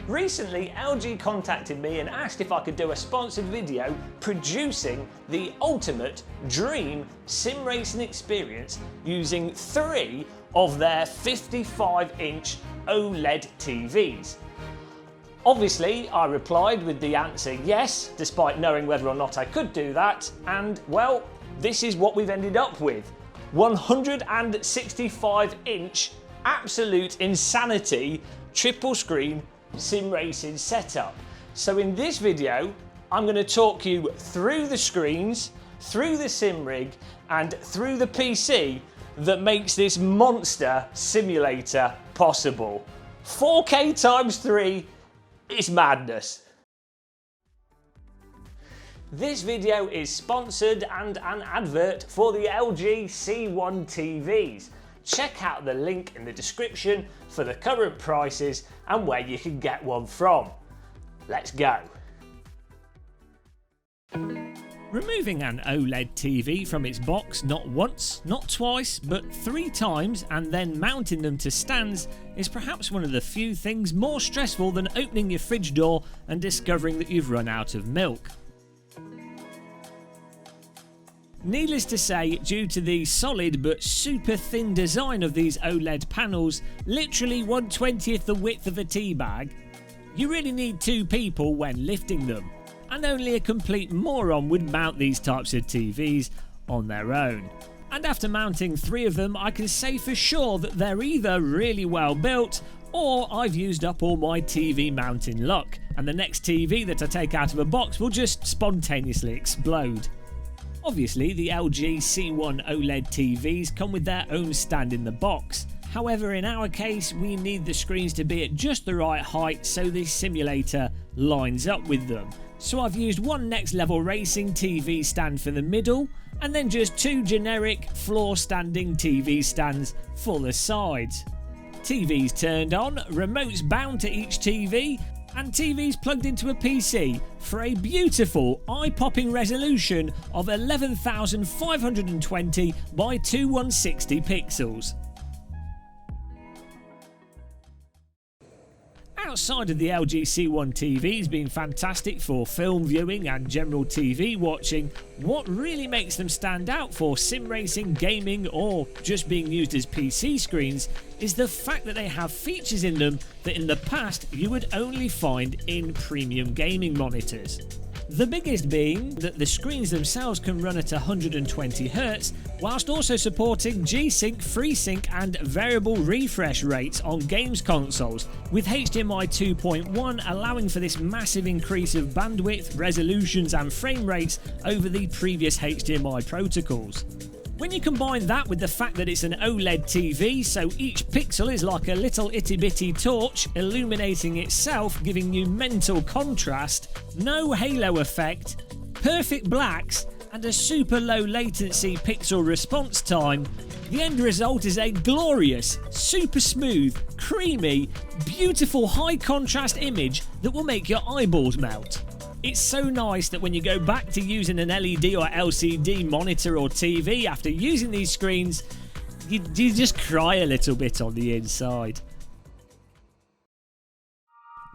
Recently, LG contacted me and asked if I could do a sponsored video producing the ultimate dream sim racing experience using 3 of their 55-inch OLED TVs. Obviously, I replied with the answer yes, despite knowing whether or not I could do that, and well, this is what we've ended up with. 165-inch absolute insanity triple screen sim racing setup. So in this video, I'm going to talk you through the screens, through the sim rig, and through the PC that makes this monster simulator possible. 4K times 3 is madness. This video is sponsored and an advert for the LG C1 TVs. Check out the link in the description for the current prices and where you can get one from. Let's go. Removing an OLED TV from its box not once, not twice, but 3 times and then mounting them to stands is perhaps one of the few things more stressful than opening your fridge door and discovering that you've run out of milk. Needless to say, due to the solid but super thin design of these OLED panels, literally 1/20th the width of a tea bag, you really need 2 people when lifting them. And only a complete moron would mount these types of TVs on their own. And after mounting 3 of them, I can say for sure that they're either really well built or I've used up all my TV mounting luck, and the next TV that I take out of a box will just spontaneously explode. Obviously, the LG C1 OLED TVs come with their own stand in the box. However, in our case, we need the screens to be at just the right height so the simulator lines up with them. So I've used one Next Level Racing TV stand for the middle, and then just 2 generic floor standing TV stands for the sides. TVs turned on, remotes bound to each TV, and TVs plugged into a PC for a beautiful eye-popping resolution of 11,520 by 2160 pixels. Outside of the LG C1 TVs being fantastic for film viewing and general TV watching, what really makes them stand out for sim racing, gaming, or just being used as PC screens is the fact that they have features in them that in the past you would only find in premium gaming monitors. The biggest being that the screens themselves can run at 120Hz, whilst also supporting G-Sync, FreeSync and variable refresh rates on games consoles, with HDMI 2.1 allowing for this massive increase of bandwidth, resolutions and frame rates over the previous HDMI protocols. When you combine that with the fact that it's an OLED TV, so each pixel is like a little itty bitty torch illuminating itself, giving you mental contrast, no halo effect, perfect blacks and a super low latency pixel response time, the end result is a glorious, super smooth, creamy, beautiful high contrast image that will make your eyeballs melt. It's so nice that when you go back to using an LED or LCD monitor or TV after using these screens, you just cry a little bit on the inside.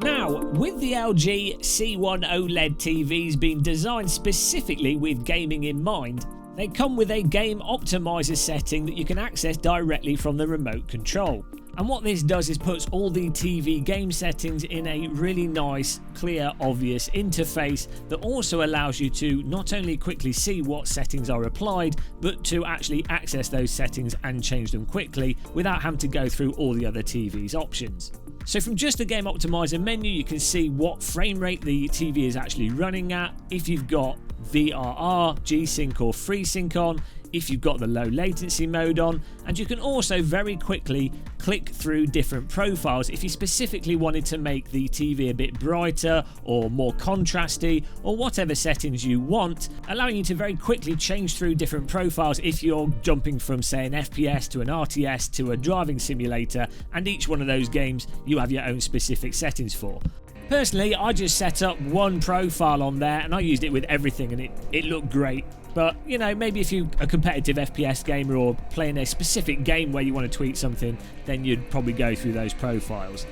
Now, with the LG C1 OLED TVs being designed specifically with gaming in mind, they come with a game optimizer setting that you can access directly from the remote control. And what this does is puts all the TV game settings in a really nice, clear, obvious interface that also allows you to not only quickly see what settings are applied, but to actually access those settings and change them quickly without having to go through all the other TV's options. So from just the game optimizer menu, you can see what frame rate the TV is actually running at, if you've got VRR, G-Sync or FreeSync on, if you've got the low latency mode on, and you can also very quickly click through different profiles if you specifically wanted to make the TV a bit brighter or more contrasty or whatever settings you want, allowing you to very quickly change through different profiles if you're jumping from say an FPS to an RTS to a driving simulator, and each one of those games you have your own specific settings for. Personally, I just set up one profile on there and I used it with everything and it looked great. But, you know, maybe if you're a competitive FPS gamer or playing a specific game where you want to tweak something, then you'd probably go through those profiles.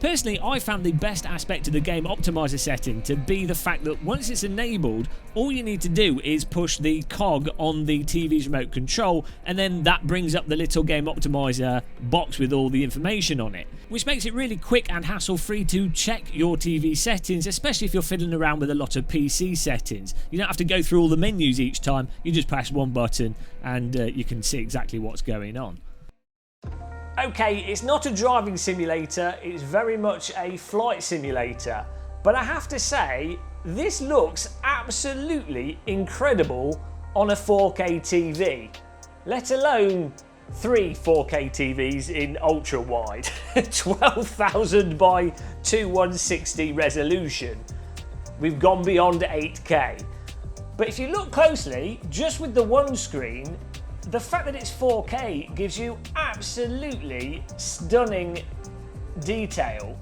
Personally, I found the best aspect of the game optimizer setting to be the fact that once it's enabled, all you need to do is push the cog on the TV's remote control, and then that brings up the little game optimizer box with all the information on it, which makes it really quick and hassle-free to check your TV settings, especially if you're fiddling around with a lot of PC settings. You don't have to go through all the menus each time, you just press one button and you can see exactly what's going on. Okay, it's not a driving simulator, it's very much a flight simulator, but I have to say, this looks absolutely incredible on a 4K TV, let alone 3 4K TVs in ultra wide, 12,000 by 2160 resolution. We've gone beyond 8K. But if you look closely, just with the one screen, the fact that it's 4K gives you absolutely stunning detail.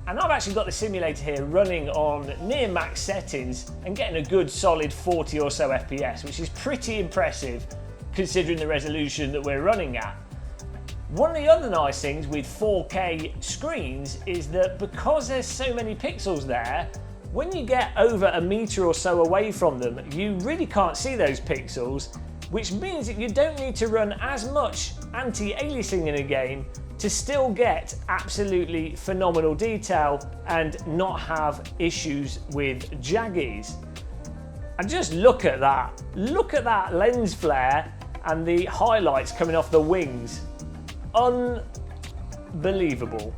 And I've actually got the simulator here running on near max settings and getting a good solid 40 or so FPS, which is pretty impressive considering the resolution that we're running at. One of the other nice things with 4K screens is that because there's so many pixels there, when you get over a meter or so away from them, you really can't see those pixels, which means that you don't need to run as much anti-aliasing in a game to still get absolutely phenomenal detail and not have issues with jaggies. And just look at that. Look at that lens flare and the highlights coming off the wings. Unbelievable.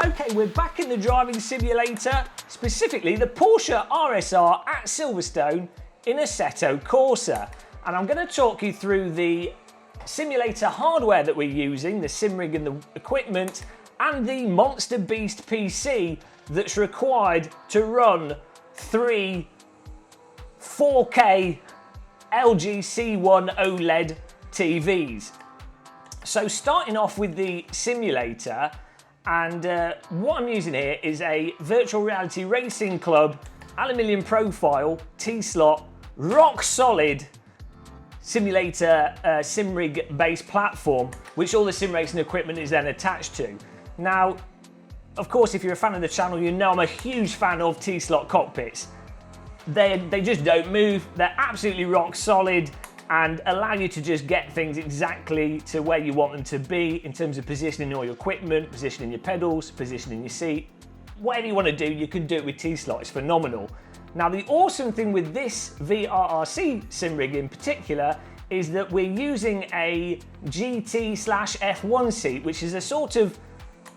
Okay, we're back in the driving simulator, specifically the Porsche RSR at Silverstone in Assetto Corsa. And I'm going to talk you through the simulator hardware that we're using, the sim rig and the equipment, and the Monster Beast PC that's required to run 3 4K LG C1 OLED TVs. So starting off with the simulator, and what I'm using here is a Virtual Reality Racing Club aluminium profile T-slot rock solid simulator sim rig based platform, which all the sim racing equipment is then attached to. Now, of course, if you're a fan of the channel, you know I'm a huge fan of T-slot cockpits. They just don't move, they're absolutely rock solid and allow you to just get things exactly to where you want them to be in terms of positioning all your equipment, positioning your pedals, positioning your seat. Whatever you want to do, you can do it with T-slot, it's phenomenal. Now the awesome thing with this VRRC sim rig in particular is that we're using a GT/F1 seat, which is a sort of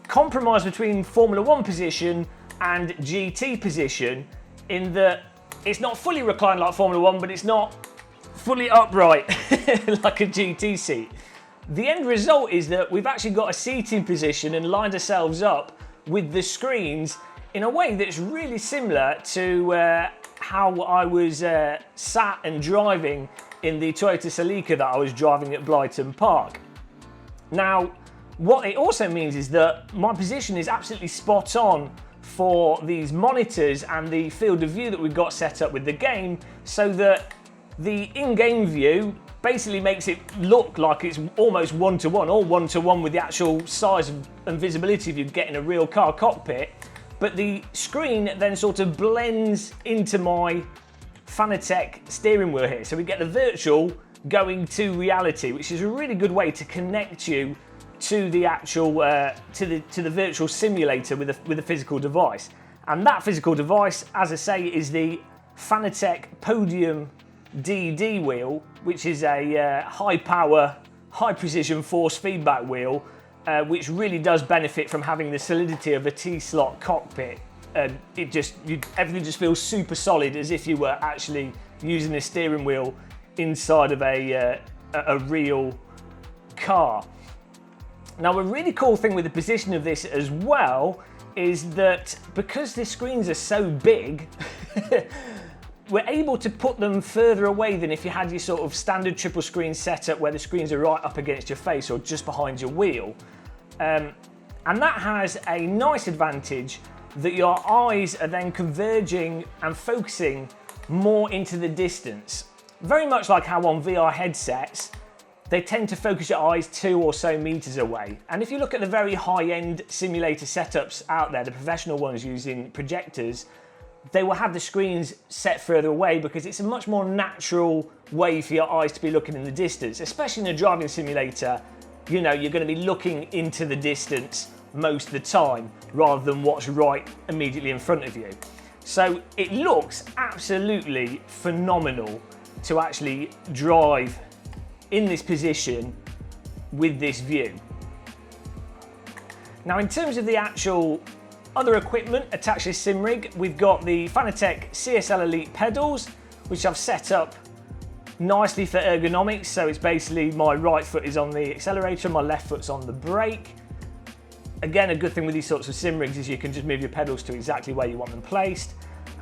compromise between Formula 1 position and GT position, in that it's not fully reclined like Formula 1, but it's not fully upright like a GT seat. The end result is that we've actually got a seating position and lined ourselves up with the screens in a way that's really similar to how I was sat and driving in the Toyota Celica that I was driving at Blyton Park. Now, what it also means is that my position is absolutely spot on for these monitors and the field of view that we've got set up with the game, so that the in-game view basically makes it look like it's almost one-to-one, or one-to-one with the actual size and visibility you'd get in a real car cockpit, but the screen then sort of blends into my Fanatec steering wheel here. So we get the virtual going to reality, which is a really good way to connect you to the actual to the virtual simulator with a physical device. And that physical device, as I say, is the Fanatec Podium DD wheel, which is a high power, high precision force feedback wheel, which really does benefit from having the solidity of a T-slot cockpit. Everything just feels super solid, as if you were actually using a steering wheel inside of a real car. Now, a really cool thing with the position of this as well is that because the screens are so big, we're able to put them further away than if you had your sort of standard triple screen setup where the screens are right up against your face or just behind your wheel. And that has a nice advantage that your eyes are then converging and focusing more into the distance. Very much like how on VR headsets, they tend to focus your eyes 2 or so meters away. And if you look at the very high-end simulator setups out there, the professional ones using projectors, they will have the screens set further away because it's a much more natural way for your eyes to be looking in the distance, especially in a driving simulator. You know, you're going to be looking into the distance most of the time rather than what's right immediately in front of you. So it looks absolutely phenomenal to actually drive in this position with this view. Now, in terms of the actual other equipment attached to this sim rig, we've got the Fanatec CSL Elite pedals, which I've set up nicely for ergonomics. So it's basically my right foot is on the accelerator, my left foot's on the brake. Again, a good thing with these sorts of sim rigs is you can just move your pedals to exactly where you want them placed.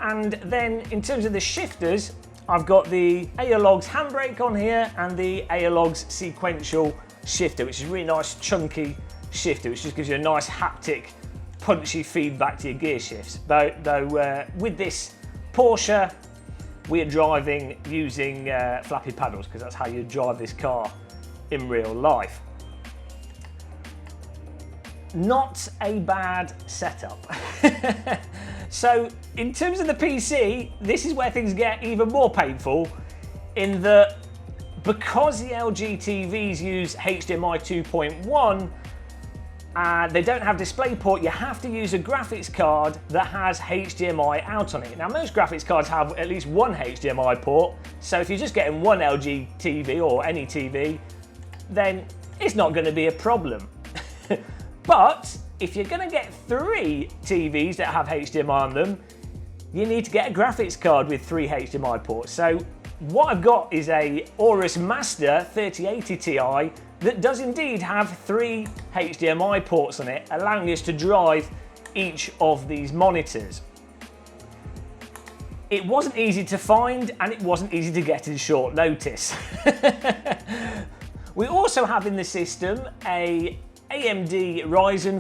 And then in terms of the shifters, I've got the AOLOGS handbrake on here and the AOLOGS sequential shifter, which is a really nice chunky shifter, which just gives you a nice haptic, punchy feedback to your gear shifts. Though with this Porsche, we are driving using flappy paddles because that's how you drive this car in real life. Not a bad setup. So in terms of the PC, this is where things get even more painful, in that because the LG TVs use HDMI 2.1, they don't have DisplayPort, you have to use a graphics card that has HDMI out on it. Now, most graphics cards have at least one HDMI port, so if you're just getting one LG TV or any TV, then it's not going to be a problem. But if you're going to get 3 TVs that have HDMI on them, you need to get a graphics card with 3 HDMI ports. So what I've got is a Aorus Master 3080 Ti that does indeed have 3 HDMI ports on it, allowing us to drive each of these monitors. It wasn't easy to find and it wasn't easy to get in short notice. We also have in the system a AMD Ryzen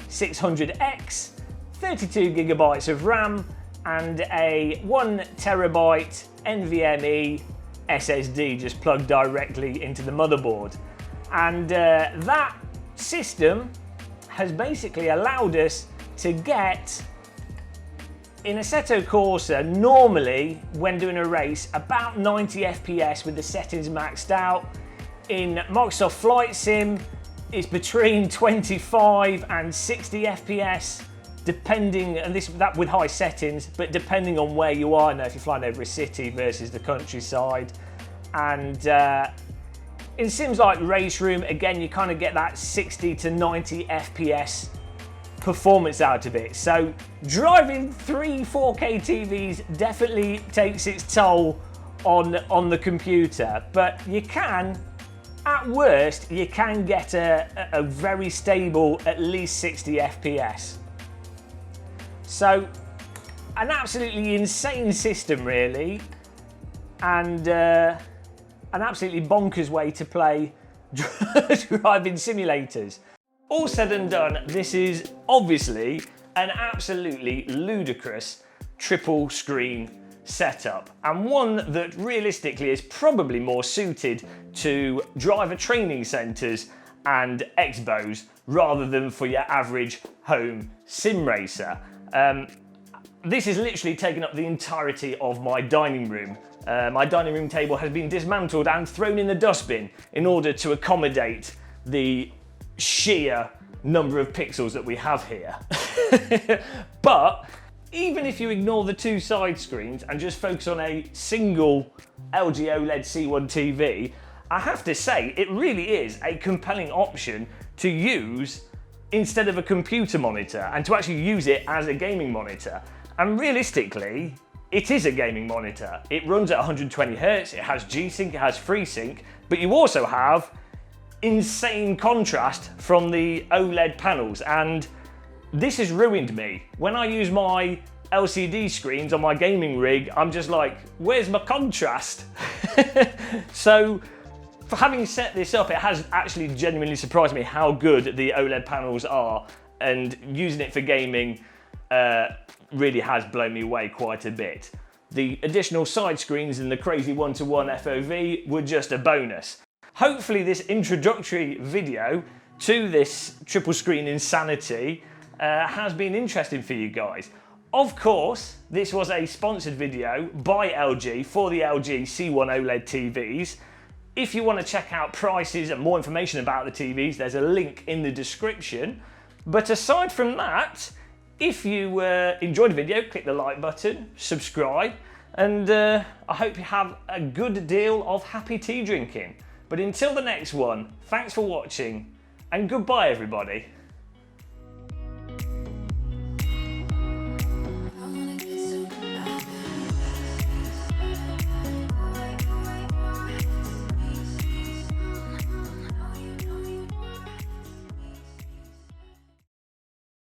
5600X, 32 gigabytes of RAM, and a 1 terabyte NVMe SSD just plugged directly into the motherboard. And that system has basically allowed us to get, in Assetto Corsa, normally when doing a race, about 90 FPS with the settings maxed out. In Microsoft Flight Sim, it's between 25 and 60 FPS, depending, and that with high settings, but depending on where you are. Now, if you're flying over a city versus the countryside. And in sims like Race Room, again, you kind of get that 60 to 90 FPS performance out of it. So driving 3 4K TVs definitely takes its toll on the computer, but you can, at worst, you can get a very stable, at least 60 FPS. So, an absolutely insane system, really, and an absolutely bonkers way to play driving simulators. All said and done, this is obviously an absolutely ludicrous triple screen setup, and one that realistically is probably more suited to driver training centres and expos rather than for your average home sim racer. This is literally taking up the entirety of my dining room. My dining room table has been dismantled and thrown in the dustbin in order to accommodate the sheer number of pixels that we have here. But even if you ignore the 2 side screens and just focus on a single LG OLED C1 TV, I have to say it really is a compelling option to use instead of a computer monitor, and to actually use it as a gaming monitor. And realistically, it is a gaming monitor. It runs at 120 Hz, it has G-Sync, it has FreeSync, but you also have insane contrast from the OLED panels, and this has ruined me. When I use my LCD screens on my gaming rig, I'm just like, where's my contrast? So, for having set this up, it has actually genuinely surprised me how good the OLED panels are, and using it for gaming really has blown me away quite a bit. The additional side screens and the crazy 1-to-1 FOV were just a bonus. hopefully this introductory video to this triple screen insanity has been interesting for you guys. Of course, this was a sponsored video by LG for the LG C1 OLED TVs. If you want to check out prices and more information about the TVs, there's a link in the description. But aside from that, if you enjoyed the video, click the like button, subscribe, and I hope you have a good deal of happy tea drinking. But until the next one, thanks for watching, and goodbye everybody.